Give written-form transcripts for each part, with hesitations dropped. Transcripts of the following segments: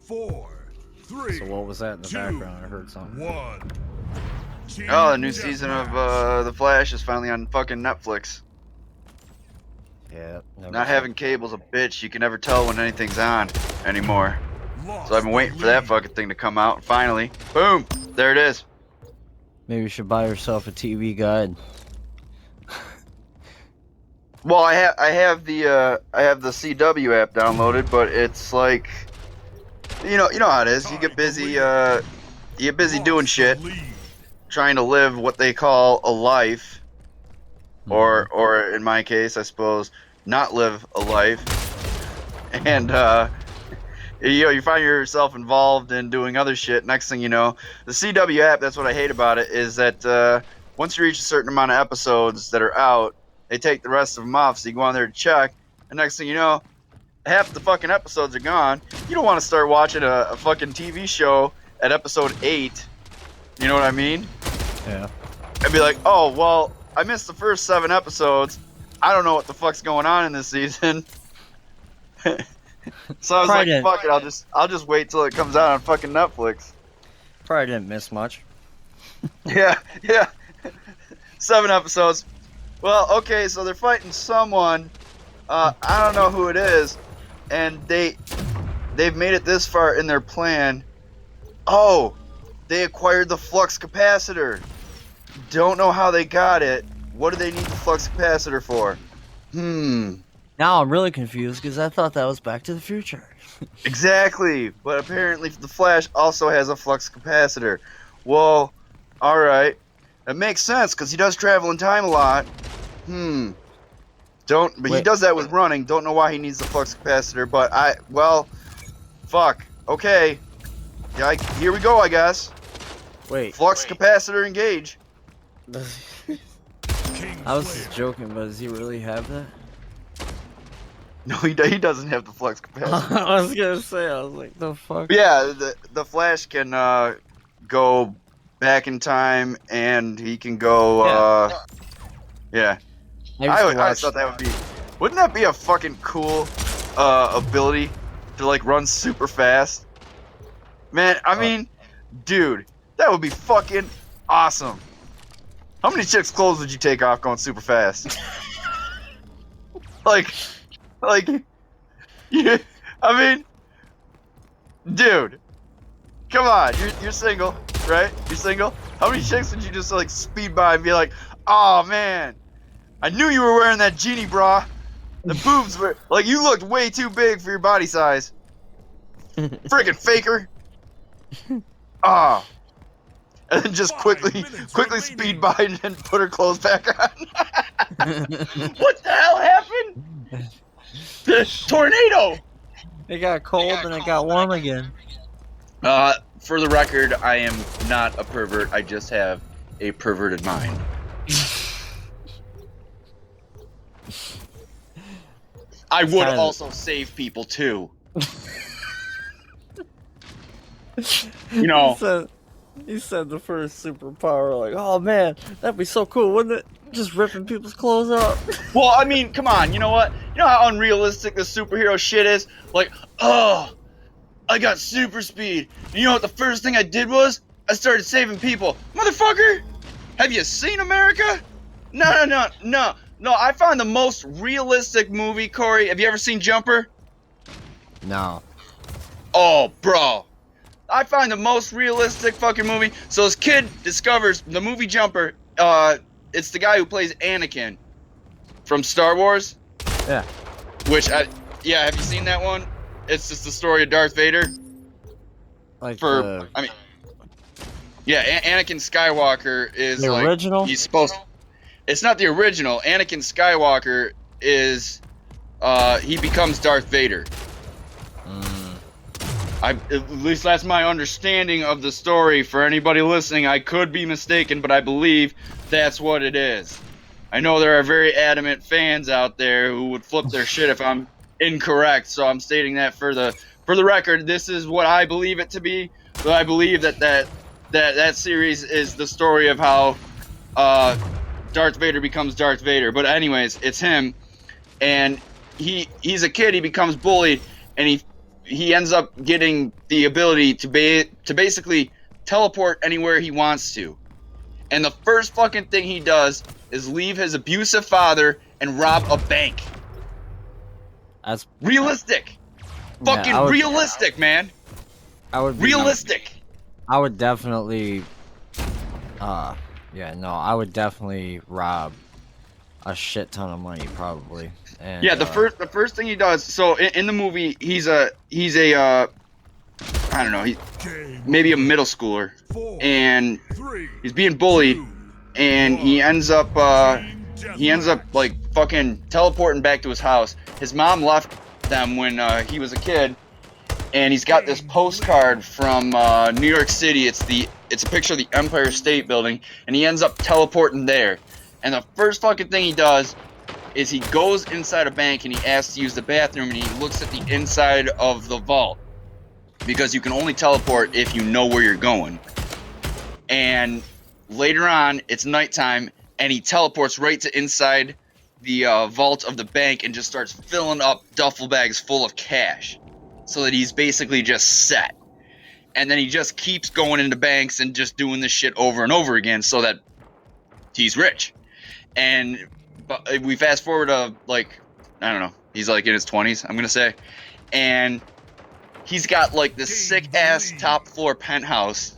4, 3. So what was that in the 2, background? I heard something. 1. Oh, the new season of The Flash is finally on fucking Netflix. Yeah. Not having cable's a bitch. You can never tell when anything's on anymore. So I've been waiting for that fucking thing to come out. And finally, boom, there it is. Maybe you should buy yourself a TV guide. Well, I have the CW app downloaded, but it's like, you know how it is. You get busy doing shit, trying to live what they call a life, or in my case, I suppose, not live a life, and you find yourself involved in doing other shit. Next thing you know, the CW app, that's what I hate about it, is that once you reach a certain amount of episodes that are out, they take the rest of them off, so you go on there to check, and next thing you know, half the fucking episodes are gone. You don't want to start watching a fucking TV show at episode 8. You know what I mean? Yeah. And be like, oh, well, I missed the first 7 episodes. I don't know what the fuck's going on in this season. So I was Probably like, fuck it, I'll just wait till it comes out on fucking Netflix. Probably didn't miss much. Yeah. 7 episodes. Well, okay, so they're fighting someone. I don't know who it is, and they've made it this far in their plan. Oh, they acquired the flux capacitor. Don't know how they got it. What do they need the flux capacitor for? Now I'm really confused because I thought that was Back to the Future. Exactly, but apparently the Flash also has a flux capacitor. Well, all right, that makes sense because he does travel in time a lot. But he does that with running. Don't know why he needs the flux capacitor, but fuck. Okay, yeah, here we go, I guess. Flux capacitor engage. I was joking, but does he really have that? No, he doesn't have the flux capacitor. I was gonna say, I was like, the fuck? But yeah, the Flash can go back in time, and he can go. Yeah. I always thought that would be. Wouldn't that be a fucking cool ability to like run super fast? Man, I mean, dude, that would be fucking awesome. How many chicks' clothes would you take off going super fast? like, yeah. I mean, dude, come on, you're single, right? You're single. How many chicks would you just like speed by and be like, oh man, I knew you were wearing that genie bra. The boobs were like, you looked way too big for your body size. Friggin' faker. Ah. And then just quickly speed by and put her clothes back on. What the hell happened? The tornado. It got cold and it got warm again. For the record, I am not a pervert. I just have a perverted mind. I would also save people too. You know. He said the first superpower, like, oh man, that'd be so cool, wouldn't it? Just ripping people's clothes up. Well, I mean, come on, you know what? You know how unrealistic the superhero shit is? Like, oh, I got super speed. And you know what the first thing I did was? I started saving people. Motherfucker! Have you seen America? No, I found the most realistic movie, Corey. Have you ever seen Jumper? No. Oh, bro. I find the most realistic fucking movie. So this kid discovers the movie Jumper. It's the guy who plays Anakin from Star Wars. Yeah. Have you seen that one? It's just the story of Darth Vader. Anakin Skywalker is the like original? He's supposed. It's not the original. Anakin Skywalker is he becomes Darth Vader. At least that's my understanding of the story. For anybody listening, I could be mistaken, but I believe that's what it is. I know there are very adamant fans out there who would flip their shit if I'm incorrect, so I'm stating that for the record. This is what I believe it to be. But I believe that series is the story of how Darth Vader becomes Darth Vader. But anyways, it's him, and he's a kid. He becomes bullied, and he ends up getting the ability to basically teleport anywhere he wants to. And the first fucking thing he does is leave his abusive father and rob a bank. That's realistic. Fucking realistic, man. I would be realistic. I would definitely I would definitely rob a shit ton of money probably. And, yeah, the first thing he does. So in the movie, he's a I don't know, he maybe a middle schooler, and he's being bullied, and he ends up like fucking teleporting back to his house. His mom left them when he was a kid, and he's got this postcard from New York City. It's a picture of the Empire State Building, and he ends up teleporting there. And the first fucking thing he does is he goes inside a bank and he asks to use the bathroom, and he looks at the inside of the vault, because you can only teleport if you know where you're going. And later on, it's nighttime, and he teleports right to inside the vault of the bank and just starts filling up duffel bags full of cash, so that he's basically just set. And then he just keeps going into banks and just doing this shit over and over again so that he's rich. And we fast forward to, like, I don't know, he's like in his 20s, I'm gonna say, and he's got like this sick ass top floor penthouse.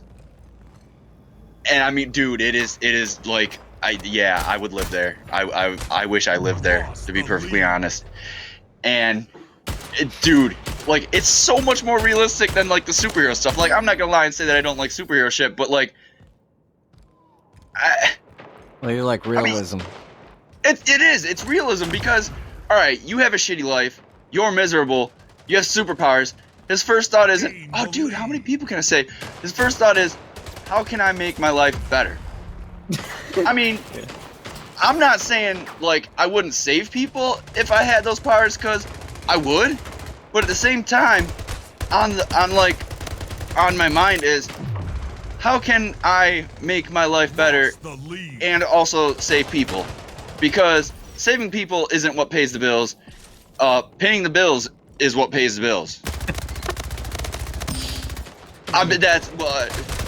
And I mean, dude, it is like, I would live there. I wish I lived there, to be perfectly honest. And dude, like, it's so much more realistic than like the superhero stuff. Like, I'm not gonna lie and say that I don't like superhero shit, but like, well, you like realism. I mean, it is. It's realism because, all right, you have a shitty life. You're miserable. You have superpowers. His first thought isn't, oh, dude, how many people can I save? His first thought is, how can I make my life better? I mean, I'm not saying, like, I wouldn't save people if I had those powers, because I would. But at the same time, on my mind is, how can I make my life better and also save people? Because saving people isn't what pays the bills. Paying the bills is what pays the bills. I bet that's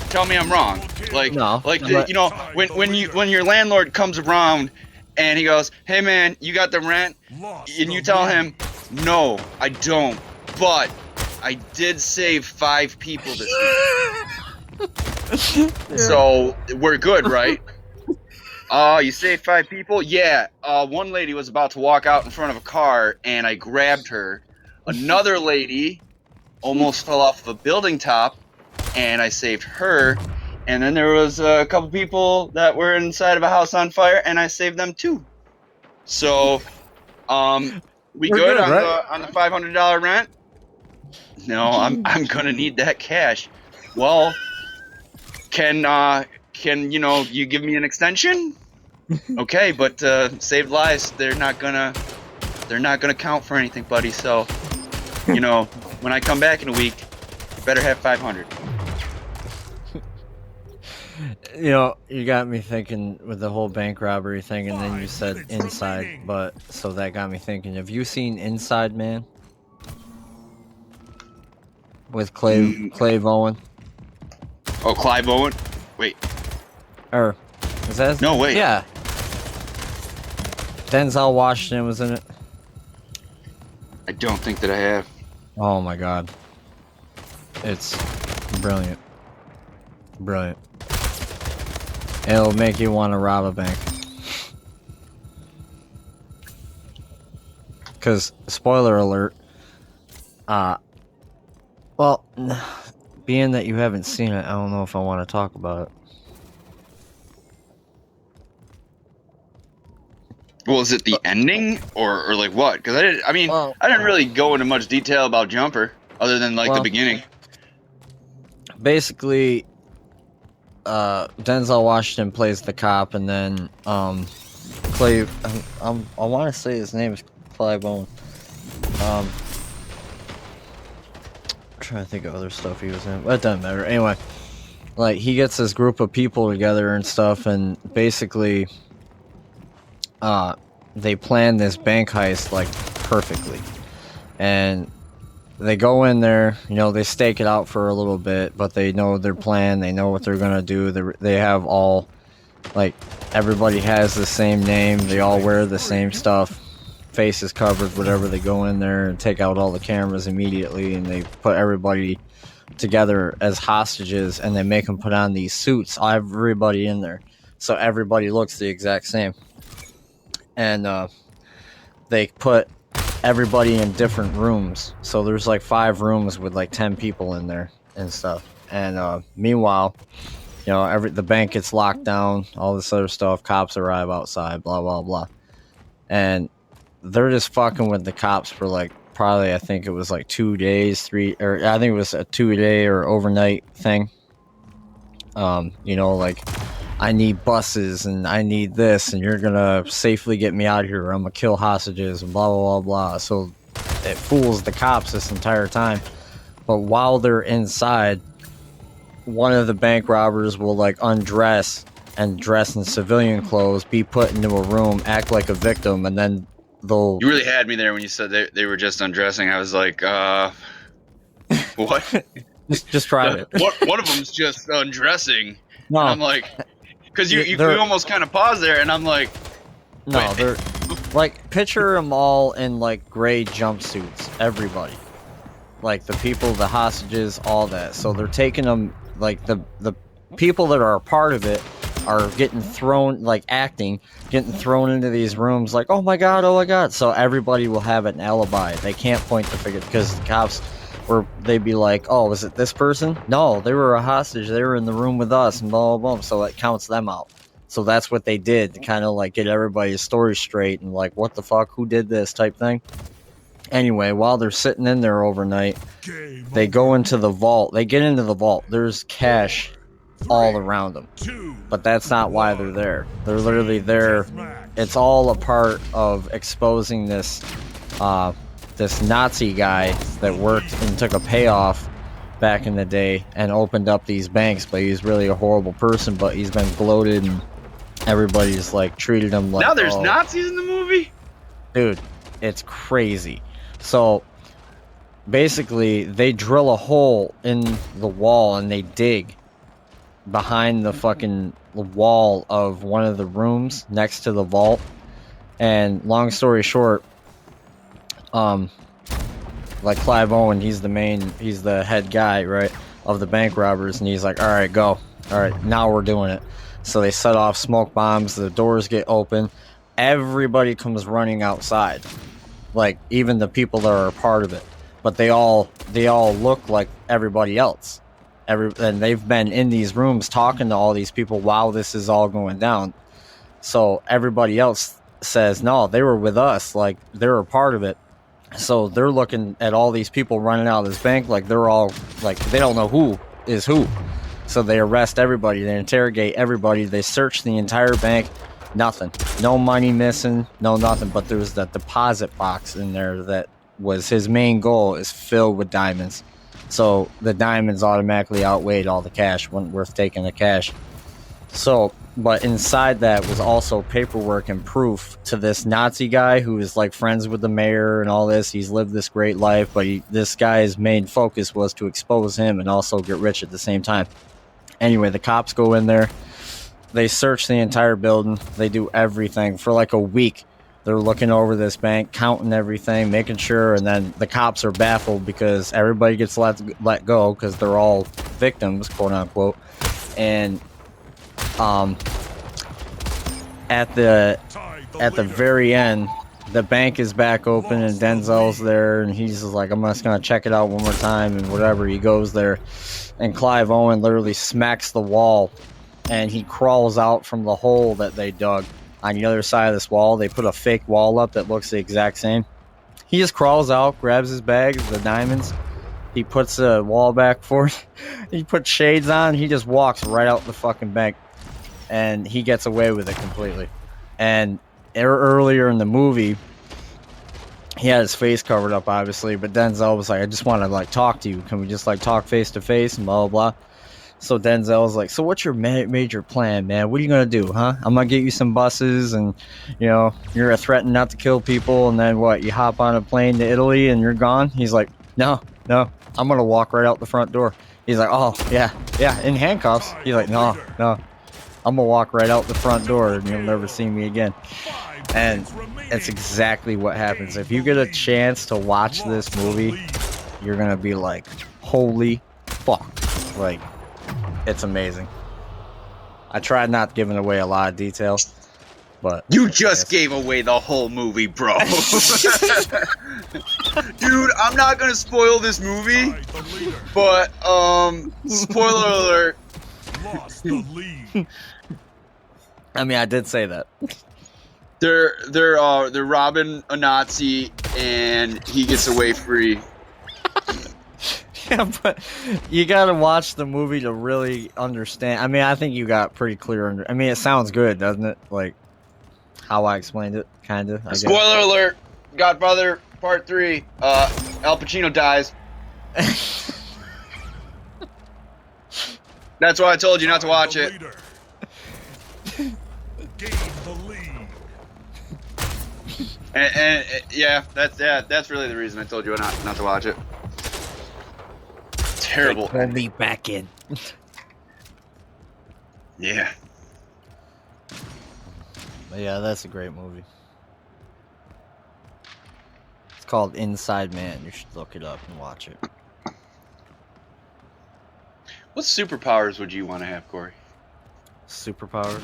tell me I'm wrong. Like, no, you know, when your landlord comes around and he goes, "Hey man, you got the rent?" and you tell him, "No, I don't, but I did save 5 people this week." So we're good, right? You saved 5 people? Yeah. One lady was about to walk out in front of a car, and I grabbed her. Another lady almost fell off of a building top, and I saved her. And then there was a couple people that were inside of a house on fire, and I saved them too. So, we good on right? on the $500 rent? No, I'm gonna need that cash. Well, can you know, you give me an extension? Okay, but saved lives, they're not gonna count for anything, buddy. So, you know, when I come back in a week, you better have 500. You know, you got me thinking with the whole bank robbery thing, and then you said Inside, but so that got me thinking. Have you seen Inside Man? With Clive Owen? Oh, Clive Owen? Wait. Or is that? No, wait. Yeah. Denzel Washington was in it. I don't think that I have. Oh my god. It's brilliant. Brilliant. It'll make you want to rob a bank. Because, spoiler alert, well, being that you haven't seen it, I don't know if I want to talk about it. Well, is it the ending or like what? Because I didn't really go into much detail about Jumper other than like the beginning. Basically, Denzel Washington plays the cop, and then Clive. I want to say his name is Clive Owen. I'm trying to think of other stuff he was in, but it doesn't matter. Anyway, like, he gets this group of people together and stuff, and basically, they plan this bank heist like perfectly, and they go in there, you know, they stake it out for a little bit, but they know their plan, they know what they're gonna do. They have all, like, everybody has the same name, they all wear the same stuff, faces covered, whatever. They go in there and take out all the cameras immediately, and they put everybody together as hostages, and they make them put on these suits, everybody in there, so everybody looks the exact same. And they put everybody in different rooms, so there's like 5 rooms with like 10 people in there and stuff. And meanwhile, you know, the bank gets locked down, all this other stuff, cops arrive outside, blah blah blah, and they're just fucking with the cops for like probably, I think it was like 2 days, 3, or I think it was a 2-day or overnight thing. You know, like, I need buses and I need this, and you're gonna safely get me out of here, or I'm gonna kill hostages and blah blah blah blah. So it fools the cops this entire time. But while they're inside, one of the bank robbers will like undress and dress in civilian clothes, be put into a room, act like a victim, and then they'll... You really had me there when you said they were just undressing. I was like, what? just try it. One of them's just undressing. No, and I'm like, because you almost kind of pause there, and I'm like, no, wait. they're like, picture them all in like gray jumpsuits, everybody, like the people, the hostages, all that. So they're taking them, like the people that are a part of it are getting thrown, like getting thrown into these rooms, like, oh my god. So everybody will have an alibi. They can't point the finger, because the cops, or they'd be like, oh, was it this person? No, they were a hostage, they were in the room with us, and blah blah blah. So it counts them out. So that's what they did, to kind of like get everybody's story straight, and like, what the fuck, who did this type thing. Anyway, while they're sitting in there overnight, they go into the vault. They get into the vault. There's cash all around them, but that's not why they're there. They're literally there. It's all a part of exposing this this Nazi guy that worked and took a payoff back in the day and opened up these banks, but he's really a horrible person, but he's been gloated, and everybody's like treated him like, now there's Nazis in the movie? Dude, it's crazy. So basically they drill a hole in the wall, and they dig behind the fucking wall of one of the rooms next to the vault. And long story short, like, Clive Owen, he's the head guy, right, of the bank robbers, and he's like, all right, go. All right, now we're doing it. So they set off smoke bombs, the doors get open, everybody comes running outside, like, even the people that are a part of it, but they all look like everybody else. And they've been in these rooms talking to all these people while this is all going down. So everybody else says, no, they were with us, like, they're a part of it. So they're looking at all these people running out of this bank, like, they're all, like, they don't know who is who. So they arrest everybody, they interrogate everybody, they search the entire bank, nothing. No money missing, no nothing, but there's that deposit box in there that was his main goal, is filled with diamonds. So the diamonds automatically outweighed all the cash, wasn't worth taking the cash. So, but inside that was also paperwork and proof to this Nazi guy who is like friends with the mayor and all this. He's lived this great life, but this guy's main focus was to expose him and also get rich at the same time. Anyway, the cops go in there, they search the entire building, they do everything for like a week. They're looking over this bank, counting everything, making sure, and then the cops are baffled because everybody gets let go because they're all victims, quote unquote. And at the very end, the bank is back open and Denzel's there, and he's just like, I'm just gonna check it out one more time, and whatever. He goes there, and Clive Owen literally smacks the wall, and he crawls out from the hole that they dug. On the other side of this wall, they put a fake wall up that looks the exact same. He just crawls out, grabs his bag, the diamonds. He puts the wall back forward. He puts shades on. He just walks right out the fucking bank. And he gets away with it completely. And earlier in the movie, he had his face covered up, obviously. But Denzel was like, I just want to, like, talk to you. Can we just, like, talk face to face and blah, blah, blah. So Denzel's like, so what's your major plan, man? What are you going to do, huh? I'm going to get you some buses, and, you know, you're threatening not to kill people, and then what? You hop on a plane to Italy and you're gone? He's like, no, no, I'm gonna walk right out the front door. He's like, oh, yeah, yeah, in handcuffs. He's like, no, no, I'm gonna walk right out the front door and you'll never see me again. And it's exactly what happens. If you get a chance to watch this movie, you're gonna be like, holy fuck. Like, it's amazing. I tried not giving away a lot of detail, but You just gave away the whole movie, bro. Dude, I'm not gonna spoil this movie, but spoiler alert. Lost the lead. I mean, I did say that. They're robbing a Nazi and he gets away free. Yeah, but you gotta watch the movie to really understand. I mean, I think you got pretty clear. I mean, it sounds good, doesn't it? Like how I explained it, kind of. Spoiler alert: Godfather Part 3. Al Pacino dies. That's why I told you not to watch it. Gain the lead. And yeah, that's really the reason I told you not to watch it. Terrible. Pull me back in. Yeah. But yeah, that's a great movie. It's called Inside Man. You should look it up and watch it. What superpowers would you want to have, Corey? Superpower.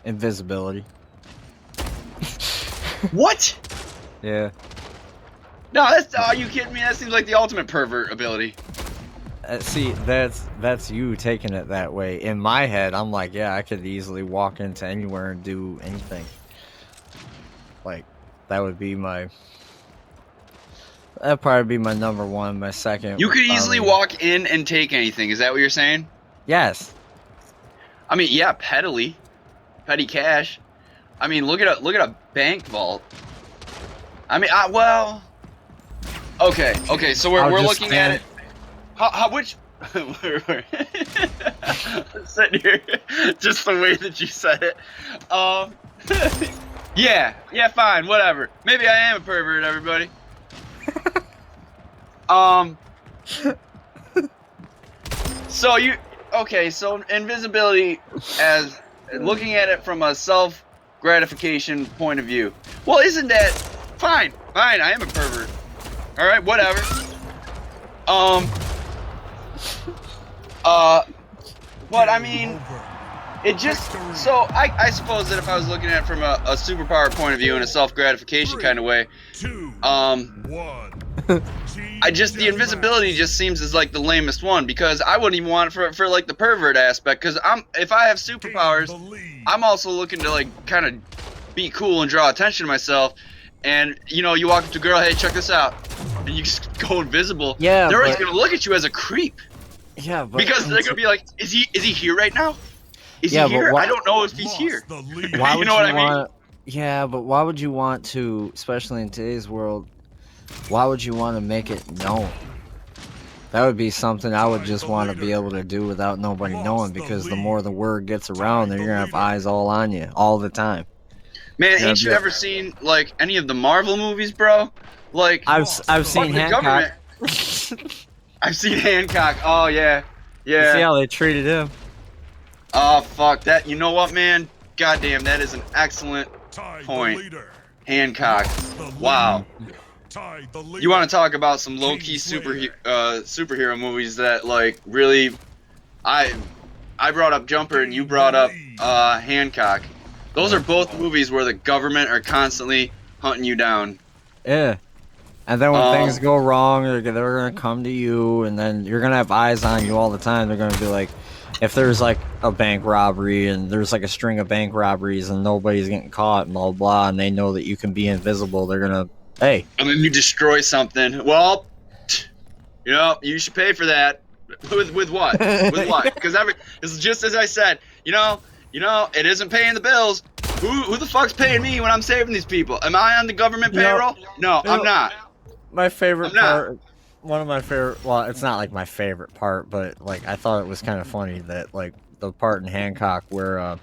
Invisibility. What? Yeah. No, that's. Are you kidding me? That seems like the ultimate pervert ability. See, that's you taking it that way. In my head, I'm like, yeah, I could easily walk into anywhere and do anything. Like, that would be my. That'd probably be my number one. My second. You could easily probably- walk in and take anything. Is that what you're saying? Yes. I mean, yeah, petty cash. I mean, look at a bank vault. I mean, well. Okay. So we're looking at it. How which? Sitting here, just the way that you said it. Yeah, fine, whatever. Maybe I am a pervert, everybody. So invisibility, as looking at it from a self-gratification point of view. Well, isn't that fine? Fine, I am a pervert. All right, whatever. But I mean, it just, so I suppose that if I was looking at it from a superpower point of view and a self-gratification kind of way, 2, 1. the invisibility just seems as like the lamest one, because I wouldn't even want it for like the pervert aspect, because if I have superpowers, I'm also looking to like kind of be cool and draw attention to myself. And you know, you walk up to a girl, hey, check this out, and you just go invisible. Yeah, they're always gonna look at you as a creep. Yeah, but Because they're gonna be like, is he here right now? Is Yeah, he but here? why- I don't know if he's here. why You would know what I you mean? want? Yeah, but why would you want to, especially in today's world? Why would you want to make it known? That would be something I would just want to be able to do without nobody knowing, because the more the word gets around, then you're gonna have eyes all on you all the time. Man, Yeah, ain't you yeah. ever seen like any of the Marvel movies, bro? Like I've fuck seen the Hancock. government. I've seen Hancock. Oh yeah, You see yeah. how they treated him? Oh fuck that. You know what, man? Goddamn, that is an excellent point. Hancock. Wow. You want to talk about some low-key superhero movies that like really? I brought up Jumper and you brought up Hancock. Those are both movies where the government are constantly hunting you down. Yeah. And then when things go wrong, they're gonna come to you, and then you're gonna have eyes on you all the time. They're gonna be like, if there's like a bank robbery and there's like a string of bank robberies and nobody's getting caught and blah blah, and they know that you can be invisible, they're gonna, hey, And then you destroy something. Well, you know, you should pay for that. With what? With what? Because it's just as I said. You know, it isn't paying the bills. Who the fuck's paying me when I'm saving these people? Am I on the government payroll? No, I'm not. my favorite I'm not. part, one of my favorite, well, it's not like my favorite part, but like I thought it was kind of funny that like the part in Hancock where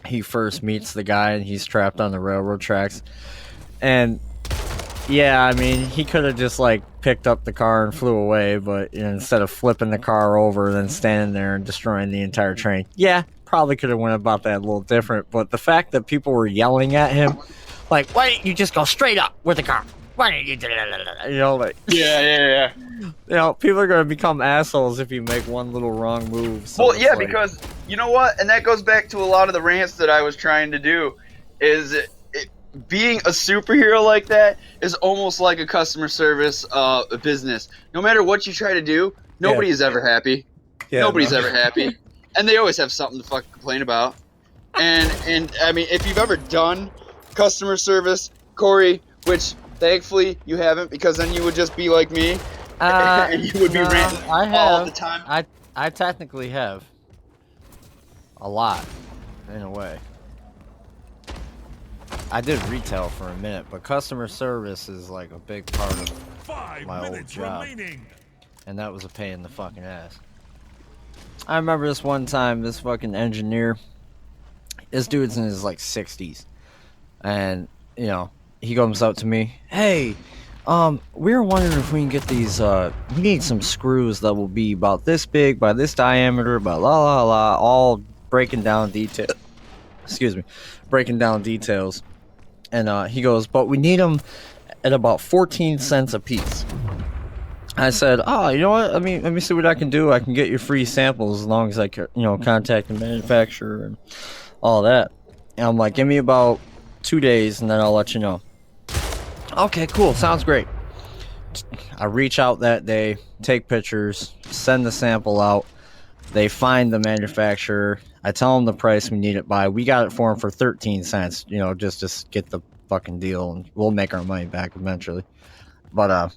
he first meets the guy and he's trapped on the railroad tracks, And yeah, I mean, he could have just like picked up the car and flew away, but instead of flipping the car over and then standing there and destroying the entire train, yeah, probably could have went about that a little different. But the fact that people were yelling at him, like, why didn't you just go straight up with the car? Why didn't you do that? You know, like, Yeah. you know, people are gonna become assholes if you make one little wrong move. So Well, it's yeah, like- because you know what, and that goes back to a lot of the rants that I was trying to do. Is being a superhero like that is almost like a customer service business. No matter what you try to do, nobody is ever happy. Yeah, Nobody's no. ever happy, and they always have something to fucking complain about. And I mean, if you've ever done customer service, Corey, which thankfully you haven't, because then you would just be like me, and you would be no, ranting I all have. the time. I technically have a lot, in a way. I did retail for a minute, but customer service is like a big part of 5 my old minutes job. remaining. and that was a pain in the fucking ass. I remember this one time, this fucking engineer, this dude's in his like 60s, and you know, he comes up to me, hey, we were wondering if we can get these, we need some screws that will be about this big, by this diameter, about la la la, all breaking down detail, excuse me, breaking down details, and he goes, but we need them at about 14 cents a piece. I said, oh, you know what? Let me see what I can do. I can get you free samples as long as I, contact the manufacturer and all that. And I'm like, give me about 2 days and then I'll let you know. Okay, cool. Sounds great. I reach out that day, take pictures, send the sample out. They find the manufacturer. I tell them the price we need it by. We got it for them for 13 cents, just to get the fucking deal, and we'll make our money back eventually. But,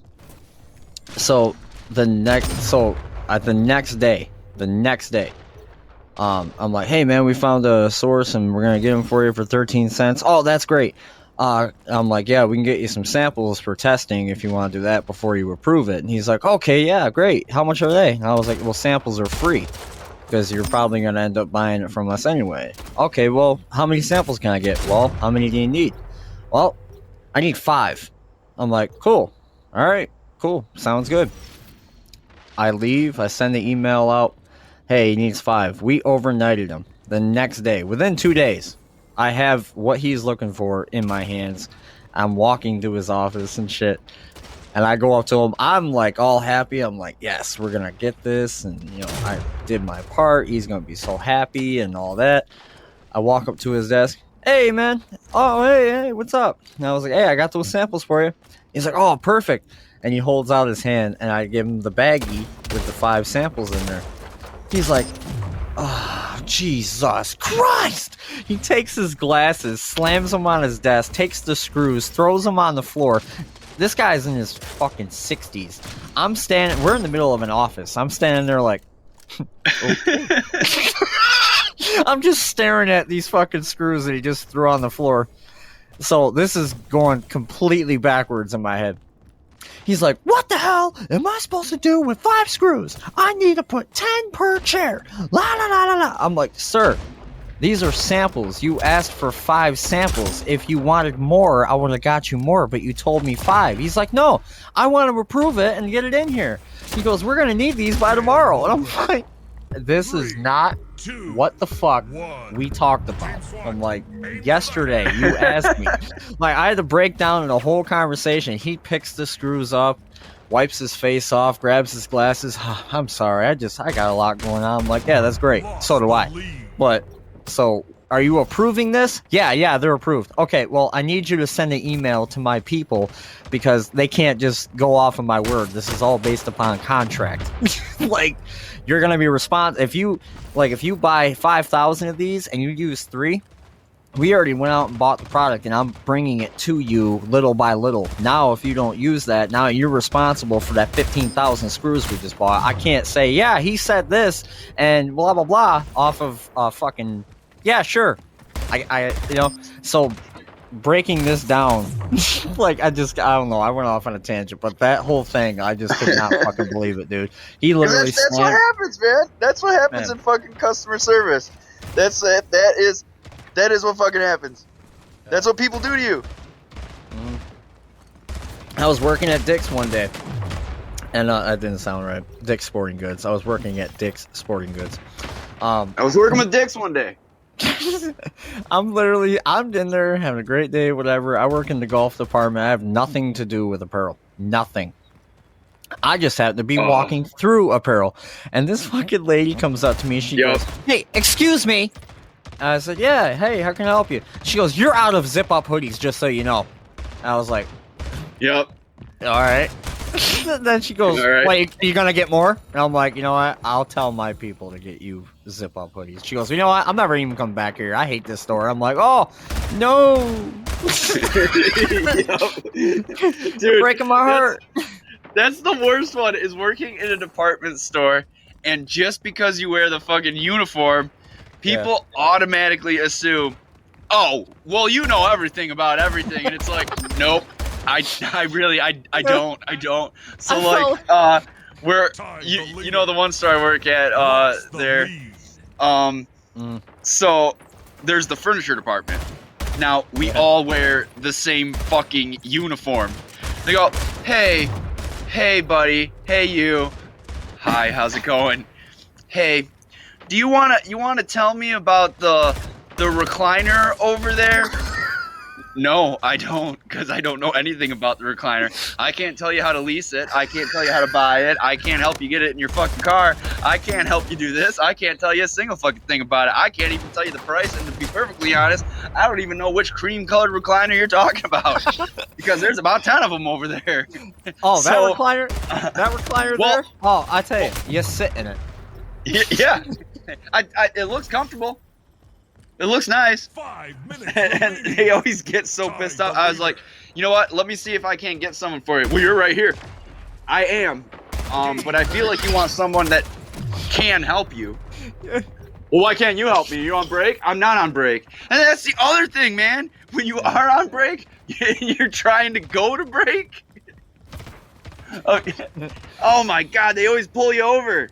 so the next day, I'm like, hey man, we found a source and we're gonna get them for you for 13 cents. Oh, that's great. I'm like, yeah, we can get you some samples for testing if you want to do that before you approve it. And he's like, okay, yeah, great. How much are they? And I was like, well, samples are free because you're probably gonna end up buying it from us anyway. Okay, well, how many samples can I get? Well, how many do you need? Well, I need 5. I'm like, cool. All right. Cool. Sounds good. I leave. I send the email out. Hey, he needs 5. We overnighted him. The next day, within 2 days, I have what he's looking for in my hands. I'm walking to his office and shit. And I go up to him. I'm like all happy. I'm like, yes, we're going to get this. And, I did my part. He's going to be so happy and all that. I walk up to his desk. Hey, man. Oh, hey, what's up? And I was like, hey, I got those samples for you. He's like, oh, perfect. And he holds out his hand, and I give him the baggie with the 5 samples in there. He's like, oh, Jesus Christ! He takes his glasses, slams them on his desk, takes the screws, throws them on the floor. This guy's in his fucking 60s. We're in the middle of an office. I'm standing there like, I'm just staring at these fucking screws that he just threw on the floor. So this is going completely backwards in my head. He's like, what the hell am I supposed to do with 5 screws? I need to put 10 per chair. La la la la la. I'm like, sir, these are samples. You asked for 5 samples. If you wanted more, I would have got you more, but you told me 5. He's like, no, I want to approve it and get it in here. He goes, we're going to need these by tomorrow. And I'm like, this is not what the fuck we talked about. I'm like, yesterday you asked me. Like, I had to break down the whole conversation. He picks the screws up, wipes his face off, grabs his glasses. I'm sorry, I got a lot going on. I'm like, yeah, that's great. So do I. But, so, are you approving this? Yeah, they're approved. Okay, well, I need you to send an email to my people because they can't just go off of my word. This is all based upon contract. Like, you're gonna be if you buy 5,000 of these and you use 3, we already went out and bought the product and I'm bringing it to you little by little. Now, if you don't use that, now you're responsible for that 15,000 screws we just bought. I can't say, yeah, he said this and blah, blah, blah off of fucking, yeah, sure. So breaking this down, like, I don't know, I went off on a tangent, but that whole thing, I just could not fucking believe it, dude. He literally That's what happens, man. That's what happens in fucking customer service. That is what fucking happens. That's what people do to you. I was working at Dick's one day, and that didn't sound right. Dick's Sporting Goods. I was working at Dick's Sporting Goods. I was working with Dix one day. I'm in there having a great day, whatever. I work in the golf department. I have nothing to do with apparel. Nothing. I just happen to be walking through apparel, and this fucking lady comes up to me. She goes, "Hey, excuse me." And I said, "Yeah, hey, how can I help you?" She goes, "You're out of zip-up hoodies, just so you know." I was like, Yep. "All right." Then she goes, All right. "Wait, you gonna get more?" And I'm like, "You know what? I'll tell my people to get you zip-up hoodies." She goes, "You know what? I'm never even coming back here. I hate this store." I'm like, "Oh, no." Dude, breaking my heart. That's the worst one, is working in a department store, and just because you wear the fucking uniform, people automatically assume, oh, well, you know everything about everything, and it's like, nope, I don't. So where you know the one store I work at Lost the there, lead. so there's the furniture department. Now we all wear the same fucking uniform. They go, hey buddy, hey you, hi, how's it going? Hey, do you wanna tell me about the recliner over there? No, I don't, because I don't know anything about the recliner. I can't tell you how to lease it. I can't tell you how to buy it. I can't help you get it in your fucking car. I can't help you do this. I can't tell you a single fucking thing about it. I can't even tell you the price, and to be perfectly honest, I don't even know which cream-colored recliner you're talking about, because there's about 10 of them over there. Oh, that So- recliner Well- there? Oh, I tell you, you sit in it. Yeah, it looks comfortable. It looks nice. 5 minutes And remaining. they always get so pissed off. I was like, you know what? Let me see if I can't get someone for you. Well, you're right here. I am. But I feel like you want someone that can help you. Well, why can't you help me? You on break? I'm not on break. And that's the other thing, man. When you are on break, you're trying to go to break. Okay. Oh my God, they always pull you over.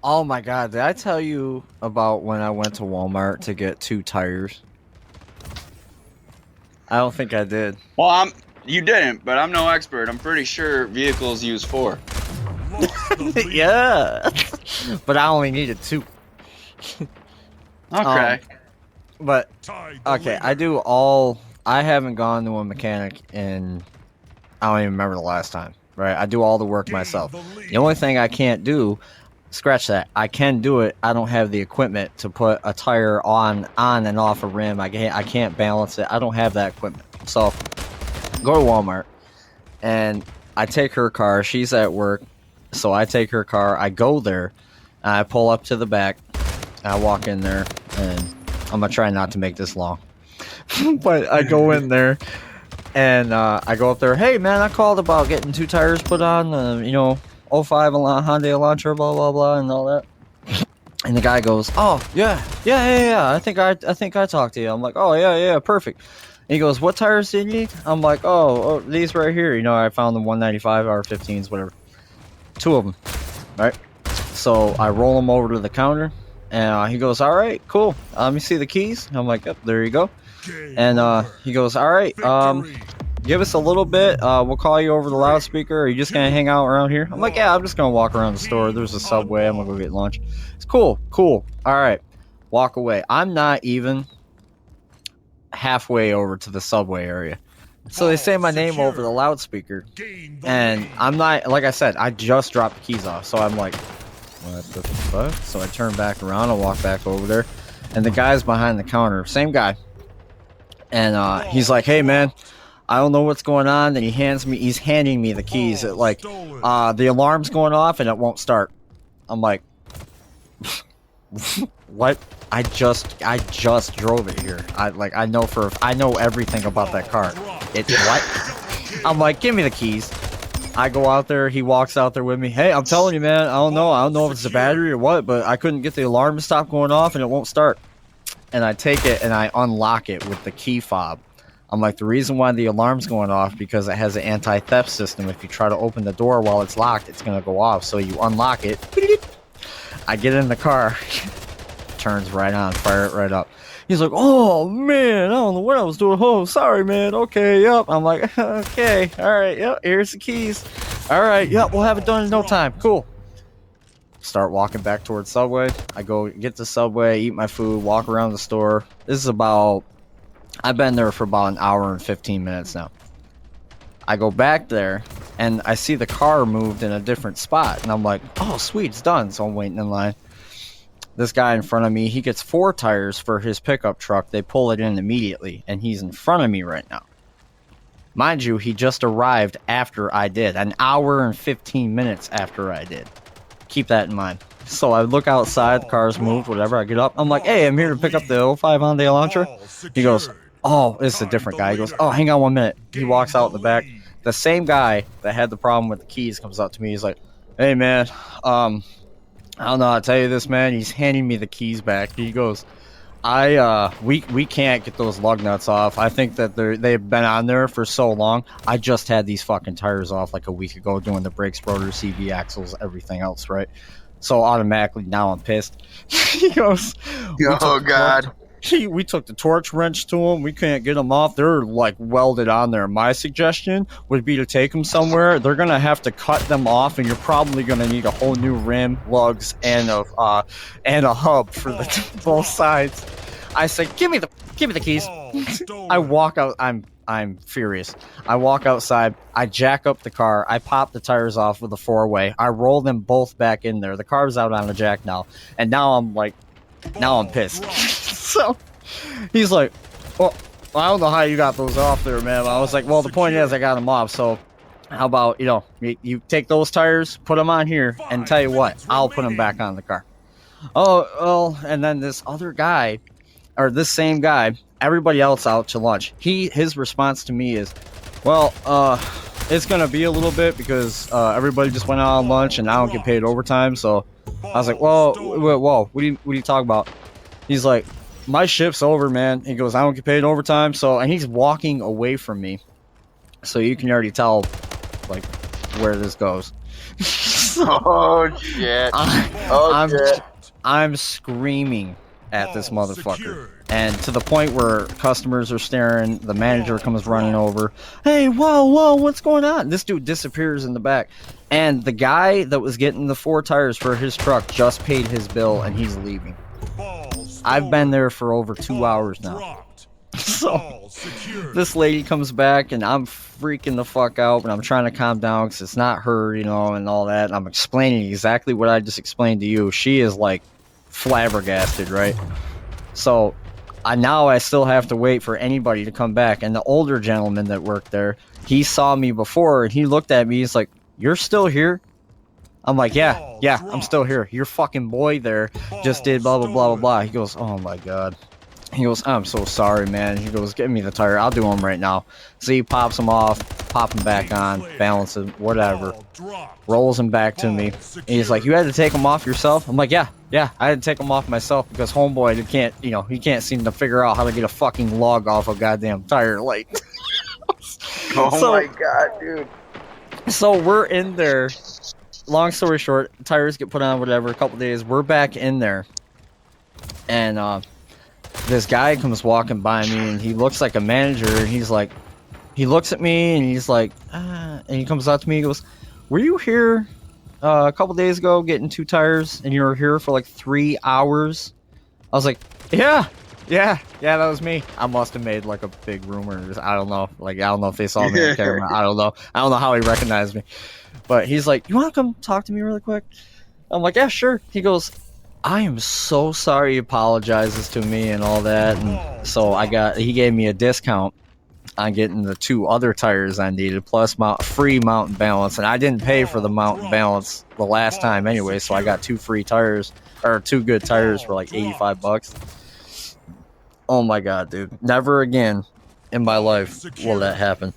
Oh my god, did I tell you about when I went to Walmart to get 2 tires? I don't think I did. Well, you didn't, but I'm no expert. I'm pretty sure vehicles use 4. Lost the lead. Yeah. But I only needed 2. Okay. But Tied the okay, leader. I haven't gone to a mechanic in, I don't even remember the last time, right? I do all the work Gain myself. the lead. The only thing I can't do, scratch that, I can do it, I don't have the equipment to put a tire on and off a rim. I can't balance it. I don't have that equipment. So, go to Walmart, and I take her car. She's at work, so I take her car. I go there, and I pull up to the back. I walk in there, and I'm going to try not to make this long. But I go in there, and I go up there, hey man, I called about getting 2 tires put on, 05 Hyundai Elantra, blah blah blah, and all that. And the guy goes, oh yeah. I think I talked to you. I'm like, oh yeah, perfect. And he goes, what tires do you need? I'm like, oh, these right here. I found the 195 R15s, whatever. 2 of them, right? So I roll them over to the counter, and he goes, all right, cool. Let me see the keys. I'm like, yep, there you go. Game And over. he goes, all right, Victory. give us a little bit. We'll call you over the loudspeaker. Are you just gonna hang out around here? I'm like, yeah, I'm just gonna walk around the store. There's a Subway. I'm gonna go get lunch. It's cool. All right, walk away. I'm not even halfway over to the Subway area. So they say my name over the loudspeaker, Gain the and lead. I'm not, like I said, I just dropped the keys off. So I'm like, what the fuck? So I turn back around and walk back over there, and the guy's behind the counter, same guy. And he's like, hey man, I don't know what's going on. And he's handing me the keys. It like, Stolen. the alarm's going off and it won't start. I'm like, what? I just drove it here. I know everything about that car. It's what? I'm like, give me the keys. I go out there. He walks out there with me. Hey, I'm telling you, man. I don't know if it's the battery or what, but I couldn't get the alarm to stop going off and it won't start. And I take it and I unlock it with the key fob. I'm like, the reason why the alarm's going off because it has an anti-theft system. If you try to open the door while it's locked, it's gonna go off. So you unlock it. I get in the car. turns right on, fire it right up. He's like, oh man, I don't know what I was doing. Oh, sorry, man. Okay, yep. I'm like, okay, all right, yep. Here's the keys. All right, yep. We'll have it done in no time. Cool. Start walking back towards Subway. I go get to Subway, eat my food, walk around the store. This is about, I've been there for about an hour and 15 minutes now. I go back there and I see the car moved in a different spot, and I'm like, oh sweet, it's done. So I'm waiting in line. This guy in front of me, he gets 4 tires for his pickup truck. They pull it in immediately, and he's in front of me right now. Mind you, he just arrived after I did, an hour and 15 minutes after I did. Keep that in mind. So I look outside, the car's moved, whatever. I get up, I'm like, hey, I'm here to pick up the 05 Hyundai Elantra. He goes, oh, it's a different guy. He goes, oh, hang on 1 minute. He walks out in the back. The same guy that had the problem with the keys comes up to me. He's like, hey, man, I don't know how to tell you this, man. He's handing me the keys back. He goes, we can't get those lug nuts off. I think that they've been on there for so long. I just had these fucking tires off like a week ago doing the brakes, rotors, CV axles, everything else, right? So automatically now I'm pissed. He goes, Oh God. We took the torch wrench to them. We can't get them off. They're like welded on there. My suggestion would be to take them somewhere. They're gonna have to cut them off, and you're probably gonna need a whole new rim, lugs, and a hub for the both sides. I said, give me the keys. I walk out. I'm furious. I walk outside. I jack up the car. I pop the tires off with a 4-way. I roll them both back in there. The car's out on a jack now, and now I'm pissed. So he's like, well, I don't know how you got those off there, man. I was like, well, the point is I got them off. So how about, you take those tires, put them on here, and tell you what, I'll put them back on the car. Oh, well, and then this other guy, or this same guy, everybody else out to lunch. His response to me is, well, it's going to be a little bit because everybody just went out on lunch and I don't get paid overtime. So I was like, whoa, what are you talking about? He's like, my shift's over, man. He goes, I don't get paid overtime. And he's walking away from me. So you can already tell, like, where this goes. Oh, shit. I'm screaming at this motherfucker. And to the point where customers are staring, the manager comes running over. Hey, whoa, what's going on? This dude disappears in the back. And the guy that was getting the 4 tires for his truck just paid his bill, and he's leaving. I've been there for over 2 hours now. So this lady comes back and I'm freaking the fuck out, but I'm trying to calm down because it's not her, and all that. And I'm explaining exactly what I just explained to you. She is like flabbergasted, right? So now I still have to wait for anybody to come back. And the older gentleman that worked there, he saw me before and he looked at me. He's like, you're still here? I'm like, yeah, I'm still here. Your fucking boy there just did blah, blah, blah, blah, blah. He goes, oh my God. He goes, I'm so sorry, man. He goes, give me the tire. I'll do them right now. So he pops them off, pop them back on, balance them, whatever. Rolls them back to me. And he's like, you had to take them off yourself? I'm like, yeah, I had to take them off myself because homeboy he can't seem to figure out how to get a fucking lug off a goddamn tire. Like, my God, dude. So we're in there. Long story short, tires get put on, whatever, a couple days. We're back in there. And this guy comes walking by me, and he looks like a manager, and he's like, he looks at me, and he's like, and he comes up to me, he goes, were you here a couple days ago getting 2 tires, and you were here for like 3 hours? I was like, yeah, that was me. I must have made like a big rumor. I don't know. Like, I don't know if they saw me on camera. I don't know how he recognized me. But he's like, you want to come talk to me really quick? I'm like, yeah, sure. He goes, I am so sorry. He apologizes to me and all that. And so he gave me a discount on getting the 2 other tires I needed, plus free mountain balance. And I didn't pay for the mountain balance the last time anyway, so I got 2 free tires, or 2 good tires for like $85. Oh my God, dude. Never again in my life will that happen.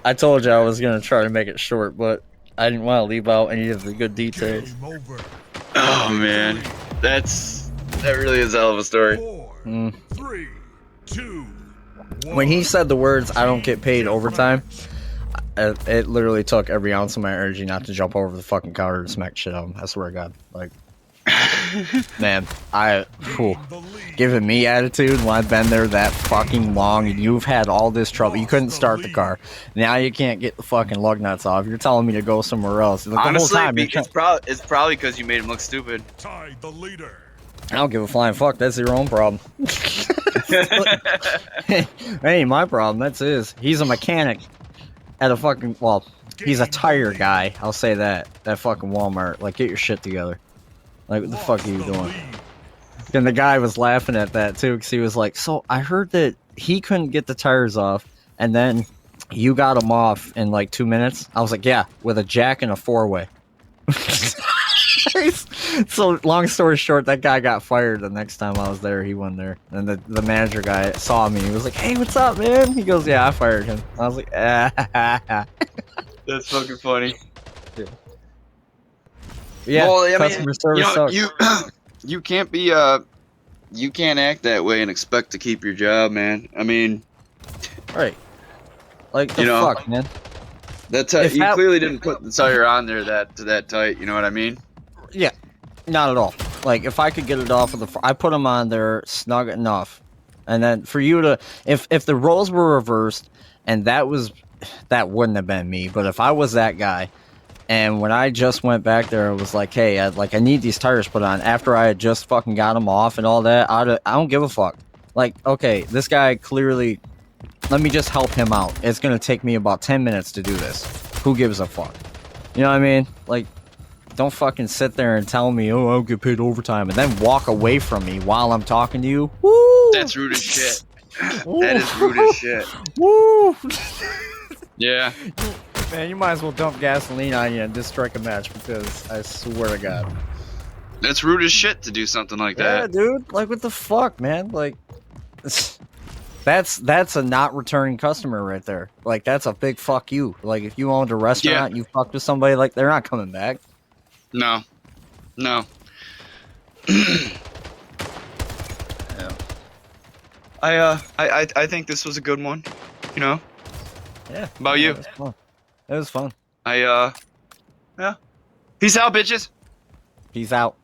I told you I was going to try to make it short, but I didn't want to leave out any of the good details. Oh, man. That really is a hell of a story. 4, 3, 2, 1. When he said the words, I don't get paid overtime, it literally took every ounce of my energy not to jump over the fucking counter and smack shit on him. I swear to God. Like, man, giving me attitude when I've been there that fucking long and you've had all this trouble. You couldn't start the car. Now you can't get the fucking lug nuts off. You're telling me to go somewhere else. Like, Honestly, the whole time, it's probably because you made him look stupid. Tied the leader. I don't give a flying fuck. That's your own problem. That ain't my problem. That's his. He's a mechanic at a fucking, well, he's a tire guy. I'll say that. That fucking Walmart. Like, get your shit together. Like, what the fuck are you doing? And the guy was laughing at that too, because he was like, so I heard that he couldn't get the tires off, and then you got them off in like 2 minutes. I was like, yeah, with a jack and a 4-way. So long story short, that guy got fired the next time I was there. He went there, and the manager guy saw me. He was like, hey, what's up, man? He goes, yeah, I fired him. I was like, ah. That's fucking funny. Yeah, well, I customer mean, service sucks. you can't be you can't act that way and expect to keep your job, man. I mean, Right. Like, the fuck, man? That's you clearly didn't put the tire on there that tight. You know what I mean? Yeah, not at all. Like, if I could get it off of I put them on there snug enough, and then for you to, if the roles were reversed, and that wouldn't have been me. But if I was that guy, and when I just went back there, it was like, hey, I need these tires put on. After I had just fucking got them off and all that, I don't give a fuck. Like, okay, this guy clearly, let me just help him out. It's gonna take me about 10 minutes to do this. Who gives a fuck? You know what I mean? Like, don't fucking sit there and tell me, oh, I'll get paid overtime, and then walk away from me while I'm talking to you. Woo! That's rude as shit. That is rude as shit. Woo! Yeah. Man, you might as well dump gasoline on you and just strike a match, because I swear to God. That's rude as shit to do something like that. Yeah, dude. Like, what the fuck, man? Like, that's a not returning customer right there. Like, that's a big fuck you. Like, if you owned a restaurant, and you fucked with somebody, like, they're not coming back. No. Yeah. I think this was a good one. You know? Yeah. About you? It was fun. It was fun. Yeah. Peace out, bitches. Peace out.